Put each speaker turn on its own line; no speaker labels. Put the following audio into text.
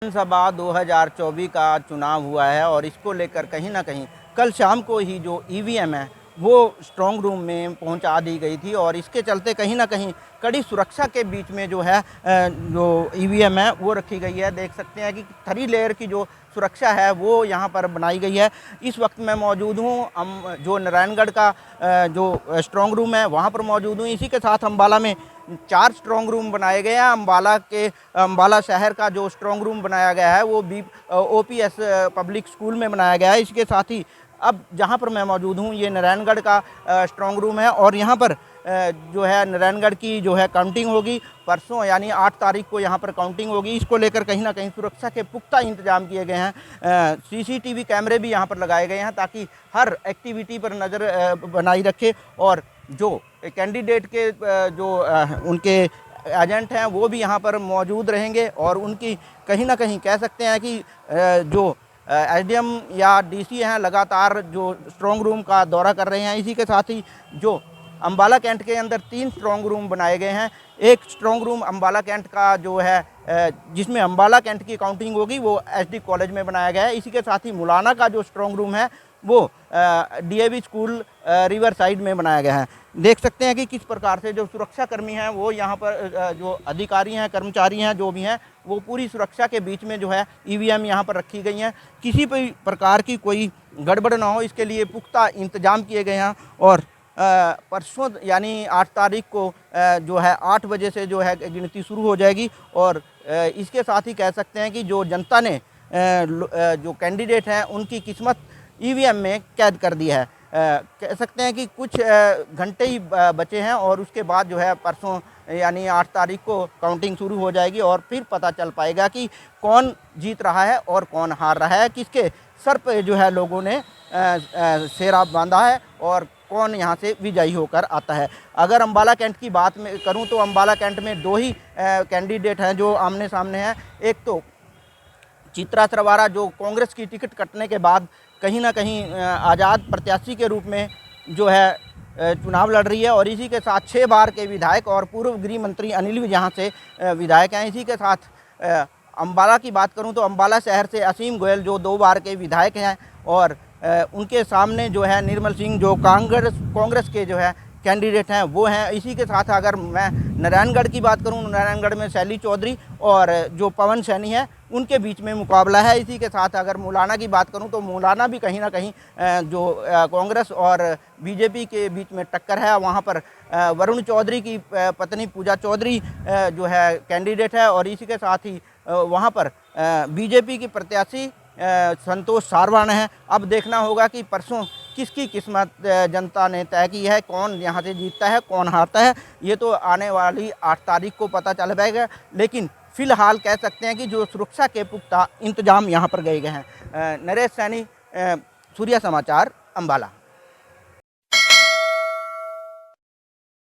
विधानसभा 2024 का चुनाव हुआ है और इसको लेकर कहीं ना कहीं कल शाम को ही जो ईवीएम है वो स्ट्रांग रूम में पहुंचा दी गई थी और इसके चलते कहीं ना कहीं कड़ी सुरक्षा के बीच में जो है जो ईवीएम है वो रखी गई है। देख सकते हैं कि 3 लेयर की जो सुरक्षा है वो यहाँ पर बनाई गई है। इस वक्त मैं मौजूद हूँ जो नारायणगढ़ का जो स्ट्रांग रूम है वहाँ पर मौजूद हूँ। इसी के साथ अम्बाला में 4 स्ट्रांग रूम बनाए गए हैं। अम्बाला शहर का जो स्ट्रांग रूम बनाया गया है वो ओपीएस पब्लिक स्कूल में बनाया गया है। इसके साथ ही अब जहाँ पर मैं मौजूद हूँ ये नारायणगढ़ का स्ट्रांग रूम है और यहाँ पर जो है नारायणगढ़ की जो है काउंटिंग होगी परसों यानी 8 तारीख को यहाँ पर काउंटिंग होगी। इसको लेकर कहीं ना कहीं सुरक्षा के पुख्ता इंतजाम किए गए हैं। सीसीटीवी कैमरे भी यहाँ पर लगाए गए हैं ताकि हर एक्टिविटी पर नज़र बनाई रखे और जो कैंडिडेट के जो उनके एजेंट हैं वो भी यहाँ पर मौजूद रहेंगे और उनकी कहीं ना कहीं कह सकते हैं कि जो एसडीएम या डीसी हैं लगातार जो स्ट्रांग रूम का दौरा कर रहे हैं। इसी के साथ ही जो अम्बाला कैंट के अंदर 3 स्ट्रांग रूम बनाए गए हैं। एक स्ट्रांग रूम अम्बाला कैंट का जो है जिसमें अम्बाला कैंट की काउंटिंग होगी वो एसडी कॉलेज में बनाया गया है। इसी के साथ ही मुलाना का जो स्ट्रांग रूम है वो डीएवी स्कूल रिवर साइड में बनाया गया है। देख सकते हैं कि किस प्रकार से जो सुरक्षाकर्मी हैं वो यहाँ पर जो अधिकारी हैं कर्मचारी हैं जो भी हैं वो पूरी सुरक्षा के बीच में जो है ईवीएम यहाँ पर रखी गई हैं। किसी भी प्रकार की कोई गड़बड़ ना हो इसके लिए पुख्ता इंतजाम किए गए हैं और परसों यानी 8 तारीख को जो है 8 बजे से जो है गिनती शुरू हो जाएगी और इसके साथ ही कह सकते हैं कि जो जनता ने जो कैंडिडेट हैं उनकी किस्मत ईवीएम में कैद कर दी है। कह सकते हैं कि कुछ घंटे ही बचे हैं और उसके बाद जो है परसों यानी 8 तारीख को काउंटिंग शुरू हो जाएगी और फिर पता चल पाएगा कि कौन जीत रहा है और कौन हार रहा है, किसके सर पे जो है लोगों ने सेहरा बांधा है और कौन यहाँ से विजयी होकर आता है। अगर अम्बाला कैंट की बात में करूँ तो अम्बाला कैंट में 2 ही कैंडिडेट हैं जो आमने सामने हैं। एक तो चित्रा सरवारा जो कांग्रेस की टिकट कटने के बाद कहीं ना कहीं आज़ाद प्रत्याशी के रूप में जो है चुनाव लड़ रही है और इसी के साथ 6 बार के विधायक और पूर्व गृह मंत्री अनिल भी यहाँ से विधायक हैं। इसी के साथ अम्बाला की बात करूँ तो अम्बाला शहर से असीम गोयल जो 2 बार के विधायक हैं और उनके सामने जो है निर्मल सिंह जो कांग्रेस के जो है कैंडिडेट हैं वो हैं। इसी के साथ अगर मैं नारायणगढ़ की बात करूं नारायणगढ़ में शैली चौधरी और जो पवन सैनी है उनके बीच में मुकाबला है। इसी के साथ अगर मुलाना की बात करूं तो मुलाना भी कहीं ना कहीं जो कांग्रेस और बीजेपी के बीच में टक्कर है। वहां पर वरुण चौधरी की पत्नी पूजा चौधरी जो है कैंडिडेट है और इसी के साथ ही वहां पर बीजेपी की प्रत्याशी संतोष सारवान है। अब देखना होगा कि परसों किसकी किस्मत जनता ने तय की है, कौन यहाँ से जीतता है कौन हारता है, ये तो आने वाली 8 तारीख को पता चल पाएगा। लेकिन फ़िलहाल कह सकते हैं कि जो सुरक्षा के पुख्ता इंतजाम यहाँ पर किए गए हैं। नरेश सैनी, सूर्य समाचार, अम्बाला।